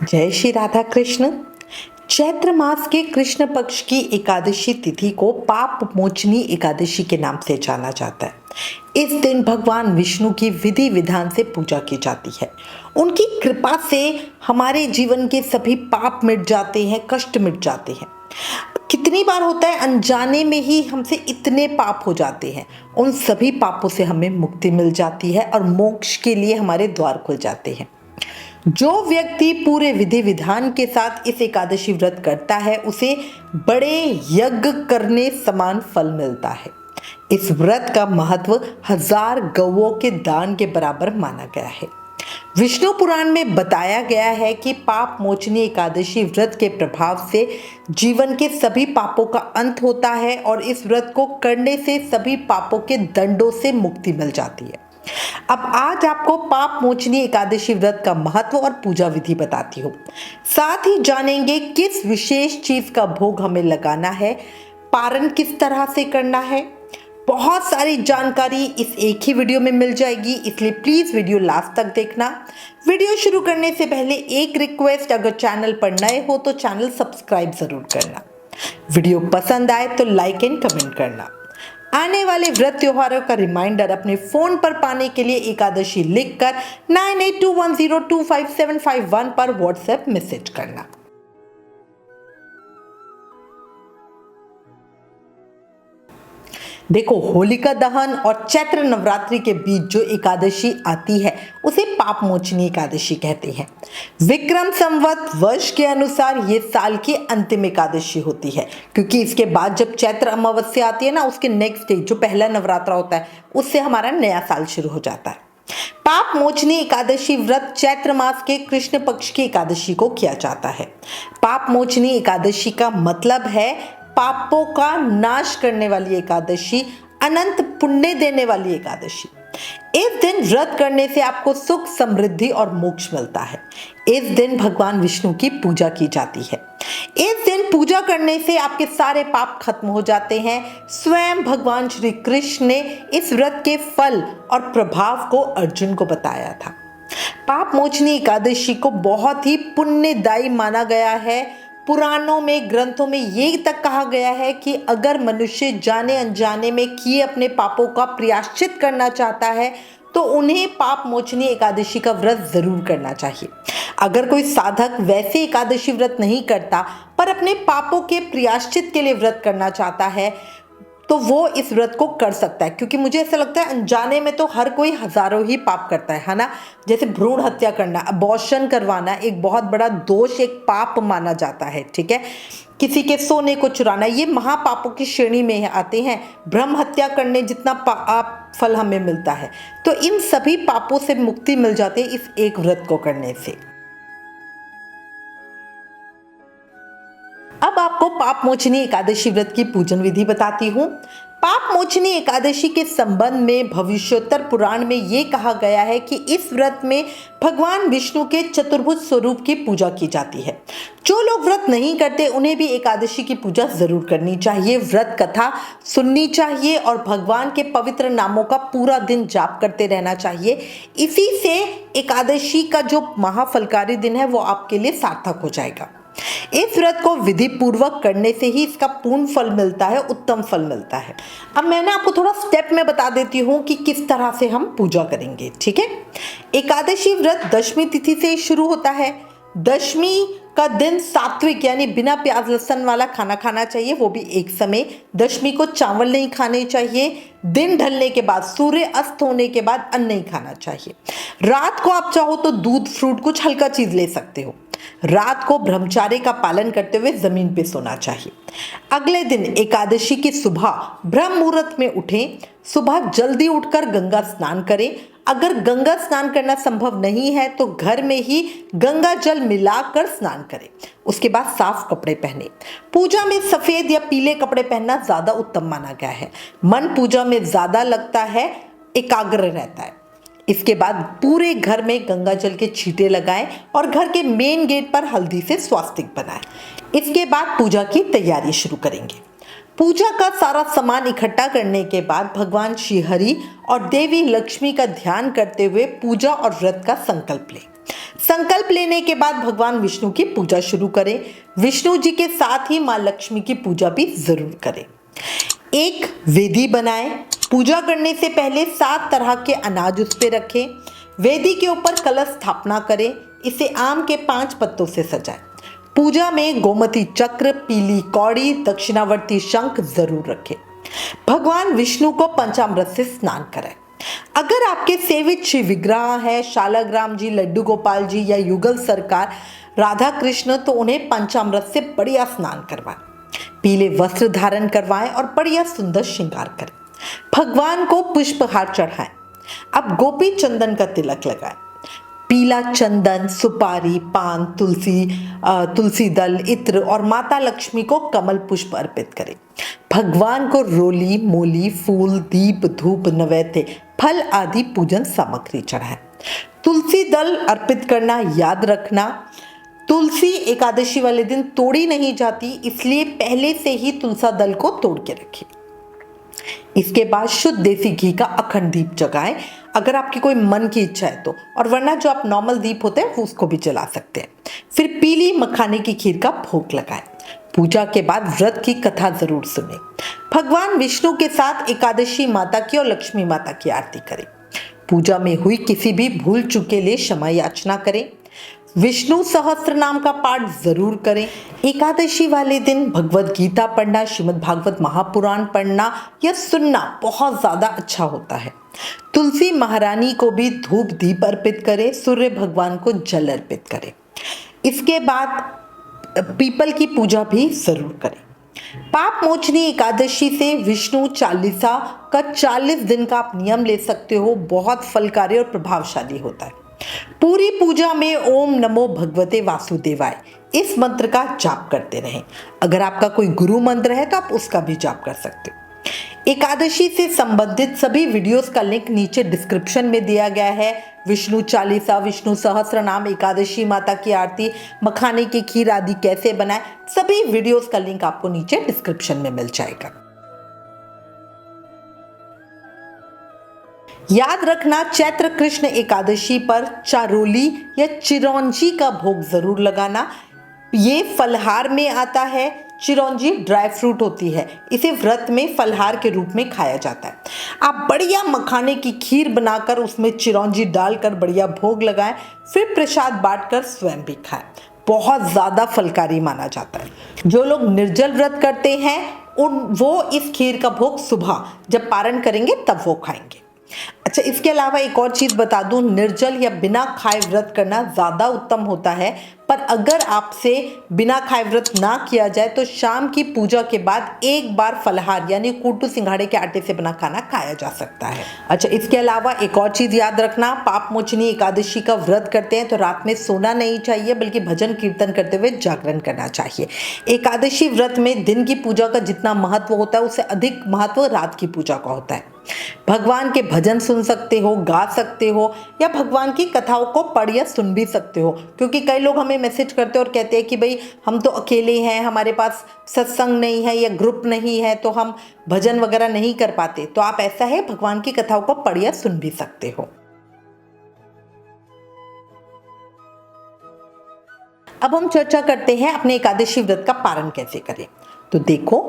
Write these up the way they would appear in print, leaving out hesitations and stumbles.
जय श्री राधा कृष्ण। चैत्र मास के कृष्ण पक्ष की एकादशी तिथि को पाप मोचनी एकादशी के नाम से जाना जाता है। इस दिन भगवान विष्णु की विधि विधान से पूजा की जाती है। उनकी कृपा से हमारे जीवन के सभी पाप मिट जाते हैं, कष्ट मिट जाते हैं। कितनी बार होता है अनजाने में ही हमसे इतने पाप हो जाते हैं, उन सभी पापों से हमें मुक्ति मिल जाती है और मोक्ष के लिए हमारे द्वार खुल जाते हैं। जो व्यक्ति पूरे विधि विधान के साथ इस एकादशी व्रत करता है उसे बड़े यज्ञ करने समान फल मिलता है। इस व्रत का महत्व 1000 गौओं के दान के बराबर माना गया है। विष्णु पुराण में बताया गया है कि पाप मोचनी एकादशी व्रत के प्रभाव से जीवन के सभी पापों का अंत होता है और इस व्रत को करने से सभी पापों के दंडों से मुक्ति मिल जाती है। अब आज आपको पाप मोचनी एकादशी व्रत का महत्व और पूजा विधि बताती हूँ। साथ ही जानेंगे किस विशेष चीज का भोग हमें लगाना है, पारण किस तरह से करना है। बहुत सारी जानकारी इस एक ही वीडियो में मिल जाएगी, इसलिए प्लीज वीडियो लास्ट तक देखना। वीडियो शुरू करने से पहले एक रिक्वेस्ट, अगर चैनल पर नए हो तो चैनल सब्सक्राइब जरूर करना। वीडियो पसंद आए तो लाइक एंड कमेंट करना। आने वाले व्रत त्योहारों का रिमाइंडर अपने फोन पर पाने के लिए एकादशी लिखकर 9821025751 पर व्हाट्सएप मैसेज करना। देखो, होलिका दहन और चैत्र नवरात्रि के बीच जो एकादशी आती है उसे पाप मोचनी एकादशी कहते हैं। विक्रम संवत वर्ष के अनुसार ये साल की अंतिम एकादशी होती है, क्योंकि इसके बाद जब चैत्र अमावस्या आती है ना, उसके नेक्स्ट डे जो पहला नवरात्रा होता है उससे हमारा नया साल शुरू हो जाता है। पाप मोचनी एकादशी व्रत चैत्र मास के कृष्ण पक्ष की एकादशी को किया जाता है। पाप मोचनी एकादशी का मतलब है पापों का नाश करने वाली एकादशी, अनंत पुण्य देने वाली एकादशी। इस दिन व्रत करने से आपको सुख, समृद्धि और मोक्ष मिलता है। इस दिन भगवान विष्णु की पूजा की जाती है। इस दिन पूजा करने से आपके सारे पाप खत्म हो जाते हैं। स्वयं भगवान श्री कृष्ण ने इस व्रत के फल और प्रभाव को अर्जुन को बताया था। पाप मोचनी एकादशी को बहुत ही पुण्यदायी माना गया है। पुराणों में, ग्रंथों में ये तक कहा गया है कि अगर मनुष्य जाने अनजाने में किए अपने पापों का प्रायश्चित करना चाहता है तो उन्हें पाप मोचनी एकादशी का व्रत जरूर करना चाहिए। अगर कोई साधक वैसे एकादशी व्रत नहीं करता पर अपने पापों के प्रायश्चित के लिए व्रत करना चाहता है तो वो इस व्रत को कर सकता है, क्योंकि मुझे ऐसा लगता है अनजाने में तो हर कोई हजारों ही पाप करता है ना। जैसे भ्रूण हत्या करना, अबॉर्शन करवाना एक बहुत बड़ा दोष, एक पाप माना जाता है, ठीक है। किसी के सोने को चुराना, ये महापापों की श्रेणी में आते हैं। ब्रह्म हत्या करने जितना पाप फल हमें मिलता है, तो इन सभी पापों से मुक्ति मिल जाती है इस एक व्रत को करने से। अब आपको पाप मोचनी एकादशी व्रत की पूजन विधि बताती हूँ। पाप मोचनी एकादशी के संबंध में भविष्योत्तर पुराण में ये कहा गया है कि इस व्रत में भगवान विष्णु के चतुर्भुज स्वरूप की पूजा की जाती है। जो लोग व्रत नहीं करते उन्हें भी एकादशी की पूजा जरूर करनी चाहिए, व्रत कथा सुननी चाहिए और भगवान के पवित्र नामों का पूरा दिन जाप करते रहना चाहिए। इसी से एकादशी का जो महाफलकारी दिन है वो आपके लिए सार्थक हो जाएगा। इस व्रत को विधि पूर्वक करने से ही इसका पूर्ण फल मिलता है, उत्तम फल मिलता है। अब मैं ना आपको थोड़ा स्टेप में बता देती हूँ कि किस तरह से हम पूजा करेंगे, ठीक है। एकादशी व्रत दशमी तिथि से शुरू होता है। दशमी का दिन सात्विक यानी बिना प्याज लहसुन वाला खाना खाना चाहिए, वो भी एक समय। दशमी को चावल नहीं खाने चाहिए। दिन ढलने के बाद, सूर्य अस्त होने के बाद अन्न नहीं खाना चाहिए। रात को आप चाहो तो दूध, फ्रूट, कुछ हल्का चीज ले सकते हो। रात को ब्रह्मचर्य का पालन करते हुए जमीन पे सोना चाहिए। अगले दिन एकादशी की सुबह ब्रह्म मुहूर्त में उठें। सुबह जल्दी उठकर गंगा स्नान करें। अगर गंगा स्नान करना संभव नहीं है तो घर में ही गंगा जल मिलाकर स्नान करें। उसके बाद साफ कपड़े पहने। पूजा में सफेद या पीले कपड़े पहनना ज्यादा उत्तम माना गया है। मन पूजा में ज्यादा लगता है, एकाग्र रहता है। इसके बाद पूरे घर में गंगा जल के छींटे लगाएं और घर के मेन गेट पर हल्दी से स्वास्तिक बनाएं। इसके बाद पूजा की तैयारी शुरू करेंगे। पूजा का सारा सामान इकट्ठा करने के बाद भगवान श्री हरि और देवी लक्ष्मी का ध्यान करते हुए पूजा और व्रत का संकल्प लें। संकल्प लेने के बाद भगवान विष्णु की पूजा शुरू करें। विष्णु जी के साथ ही माँ लक्ष्मी की पूजा भी जरूर करें। एक वेदी बनाएं। पूजा करने से पहले 7 तरह के अनाज उस पर रखें। वेदी के ऊपर कलश स्थापना करें। इसे आम के 5 पत्तों से सजाएं। पूजा में गोमती चक्र, पीली कौड़ी, दक्षिणावर्ती शंख जरूर रखें। भगवान विष्णु को पंचामृत से स्नान कराएं। अगर आपके सेवित श्री विग्रह है, शालग्राम जी, लड्डू गोपाल जी या युगल सरकार, राधा कृष्ण, तो उन्हें पंचामृत से बढ़िया स्नान करवाएं। पीले वस्त्र धारण करवाएं और बढ़िया सुंदर श्रृंगार करें। भगवान को पुष्पहार चढ़ाएं। अब गोपी चंदन का तिलक लगाएं। पीला चंदन, सुपारी, पान, तुलसी दल, इत्र और माता लक्ष्मी को कमल पुष्प अर्पित करें। भगवान को रोली, मोली, फूल, दीप, धूप, नैवेद्य, फल आदि पूजन सामग्री चढ़ाएं। तुलसी दल अर्पित करना याद रखना। तुलसी एकादशी वाले दिन तोड़ी नहीं जाती, इसलिए पहले से ही तुलसा दल को तोड़ के रखें। इसके बाद शुद्ध देसी घी का अखंड दीप जगाएं, अगर आपकी कोई मन की इच्छा है तो, और वरना जो आप नॉर्मल दीप होते हैं उसको भी जला सकते हैं। फिर पीली मखाने की खीर का भोग लगाएं। पूजा के बाद व्रत की कथा जरूर सुने। भगवान विष्णु के साथ एकादशी माता की और लक्ष्मी माता की आरती करें। पूजा में हुई किसी भी भूल चूक के लिए क्षमा याचना करें। विष्णु सहस्त्र नाम का पाठ जरूर करें। एकादशी वाले दिन भगवत गीता पढ़ना, श्रीमद् भागवत महापुराण पढ़ना या सुनना बहुत ज्यादा अच्छा होता है। तुलसी महारानी को भी धूप दीप अर्पित करें। सूर्य भगवान को जल अर्पित करें। इसके बाद पीपल की पूजा भी जरूर करें। पाप मोचनी एकादशी से विष्णु चालीसा का 40 दिन का आप नियम ले सकते हो। बहुत फलकारी और प्रभावशाली होता है। पूरी पूजा में ओम नमो भगवते वासुदेवाय इस मंत्र का जाप करते रहें। अगर आपका कोई गुरु मंत्र है तो आप उसका भी जाप कर सकते हो। एकादशी से संबंधित सभी वीडियोस का लिंक नीचे डिस्क्रिप्शन में दिया गया है। विष्णु चालीसा, विष्णु सहस्त्र नाम, एकादशी माता की आरती, मखाने की खीर आदि कैसे बनाएं, सभी वीडियोस का लिंक आपको नीचे डिस्क्रिप्शन में मिल जाएगा। याद रखना, चैत्र कृष्ण एकादशी पर चारोली या चिरौंजी का भोग जरूर लगाना। ये फलहार में आता है। चिरौंजी ड्राई फ्रूट होती है। इसे व्रत में फलहार के रूप में खाया जाता है। आप बढ़िया मखाने की खीर बनाकर उसमें चिरौंजी डालकर बढ़िया भोग लगाएं, फिर प्रसाद बांटकर स्वयं भी खाएं। बहुत ज़्यादा फलकारी माना जाता है। जो लोग निर्जल व्रत करते हैं वो इस खीर का भोग सुबह जब पारण करेंगे तब वो खाएंगे। अच्छा, इसके अलावा एक और चीज़ बता दूं, निर्जल या बिना खाए व्रत करना ज़्यादा उत्तम होता है। पर अगर आपसे बिना खाए व्रत ना किया जाए तो शाम की पूजा के बाद एक बार फलहार यानी कूटू सिंघाड़े के आटे से बना खाना खाया जा सकता है। अच्छा, इसके अलावा एक और चीज़ याद रखना, पाप मोचनी एकादशी का व्रत करते हैं तो रात में सोना नहीं चाहिए, बल्कि भजन कीर्तन करते हुए जागरण करना चाहिए। एकादशी व्रत में दिन की पूजा का जितना महत्व होता है उससे अधिक महत्व रात की पूजा का होता है। भगवान के भजन सुन सकते हो, गा सकते हो, या भगवान की कथाओं को पढ़ या सुन भी सकते हो। क्योंकि कई लोग हमें मैसेज करते हैं और कहते हैं कि भाई हम तो अकेले हैं, हमारे पास सत्संग नहीं है या ग्रुप नहीं है, तो हम भजन वगैरह नहीं कर पाते। तो आप ऐसा है, भगवान की कथाओं को पढ़ या सुन भी सकते हो। अब हम चर्चा करते हैं अपने एकादशी व्रत का पारण कैसे करें। तो देखो,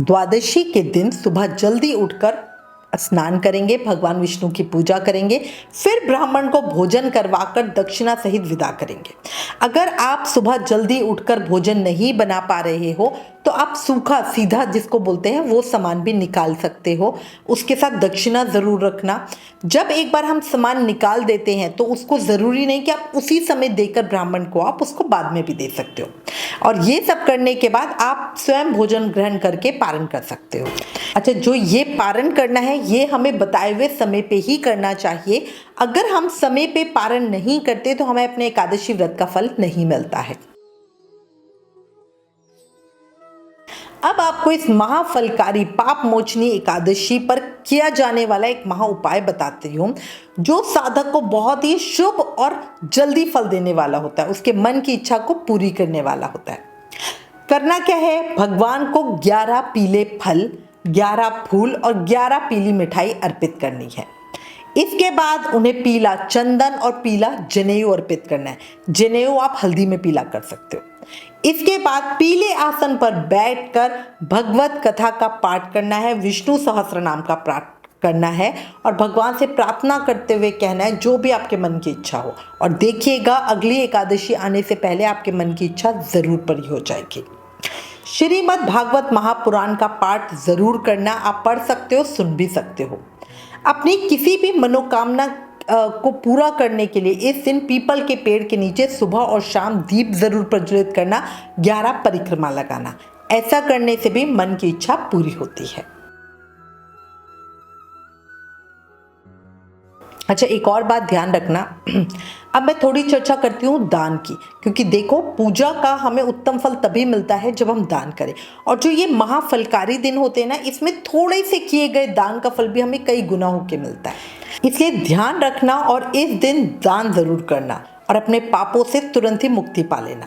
द्वादशी के दिन सुबह जल्दी उठकर स्नान करेंगे, भगवान विष्णु की पूजा करेंगे, फिर ब्राह्मण को भोजन करवाकर दक्षिणा सहित विदा करेंगे। अगर आप सुबह जल्दी उठकर भोजन नहीं बना पा रहे हो तो आप सूखा सीधा जिसको बोलते हैं वो सामान भी निकाल सकते हो। उसके साथ दक्षिणा जरूर रखना। जब एक बार हम सामान निकाल देते हैं तो उसको जरूरी नहीं कि आप उसी समय देकर ब्राह्मण को, आप उसको बाद में भी दे सकते हो। और ये सब करने के बाद आप स्वयं भोजन ग्रहण करके पारण कर सकते हो। अच्छा, जो ये पारण करना है ये हमें बताए हुए समय पे ही करना चाहिए। अगर हम समय पे पारण नहीं करते तो हमें अपने एकादशी व्रत का फल नहीं मिलता है। अब आपको इस महाफलकारी पाप मोचनी एकादशी पर किया जाने वाला एक महा उपाय बताती हूँ, जो साधक को बहुत ही शुभ और जल्दी फल देने वाला होता है, उसके मन की इच्छा को पूरी करने वाला होता है। करना क्या है, भगवान को 11 पीले फल, 11 फूल और 11 पीली मिठाई अर्पित करनी है। इसके बाद उन्हें पीला चंदन और पीला जनेऊ अर्पित करना है। जनेऊ आप हल्दी में पीला कर सकते हो। इसके बाद पीले आसन पर बैठकर भगवत कथा का पाठ करना है, विष्णु सहस्त्र नाम का पाठ करना है और भगवान से प्रार्थना करते हुए कहना है जो भी आपके मन की इच्छा हो। और देखिएगा अगली एकादशी आने से पहले आपके मन की इच्छा जरूर पूरी हो जाएगी। श्रीमद् भागवत महापुराण का पाठ जरूर करना, आप पढ़ सकते हो, सुन भी सकते हो। अपनी किसी भी मनोकामना को पूरा करने के लिए इस दिन पीपल के पेड़ के नीचे सुबह और शाम दीप जरूर प्रज्वलित करना, 11 परिक्रमा लगाना। ऐसा करने से भी मन की इच्छा पूरी होती है। अच्छा, एक और बात ध्यान रखना, अब मैं थोड़ी चर्चा करती हूँ दान की, क्योंकि देखो पूजा का हमें उत्तम फल तभी मिलता है जब हम दान करें। और जो ये महाफलकारी दिन होते हैं ना, इसमें थोड़े से किए गए दान का फल भी हमें कई गुना होके मिलता है। इसलिए ध्यान रखना और इस दिन दान जरूर करना और अपने पापों से तुरंत ही मुक्ति पा लेना।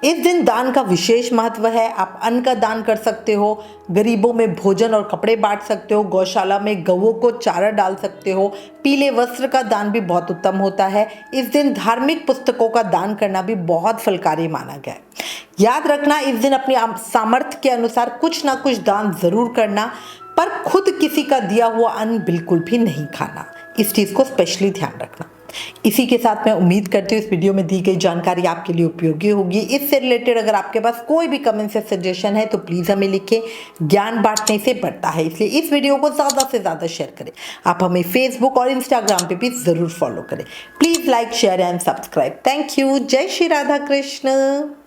इस दिन दान का विशेष महत्व है। आप अन्न का दान कर सकते हो, गरीबों में भोजन और कपड़े बांट सकते हो, गौशाला में गौओं को चारा डाल सकते हो, पीले वस्त्र का दान भी बहुत उत्तम होता है। इस दिन धार्मिक पुस्तकों का दान करना भी बहुत फलकारी माना गया है। याद रखना, इस दिन अपनी सामर्थ्य के अनुसार कुछ ना कुछ दान जरूर करना, पर खुद किसी का दिया हुआ अन्न बिल्कुल भी नहीं खाना। इस चीज़ को स्पेशली ध्यान रखना। इसी के साथ मैं उम्मीद करती हूँ इस वीडियो में दी गई जानकारी आपके लिए उपयोगी होगी। इससे रिलेटेड अगर आपके पास कोई भी कमेंट या सजेशन है तो प्लीज़ हमें लिखें। ज्ञान बांटने से बढ़ता है, इसलिए इस वीडियो को ज़्यादा से ज़्यादा शेयर करें। आप हमें फेसबुक और इंस्टाग्राम पे भी ज़रूर फॉलो करें। Please like, share and subscribe. Thank you. जय श्री राधा कृष्ण।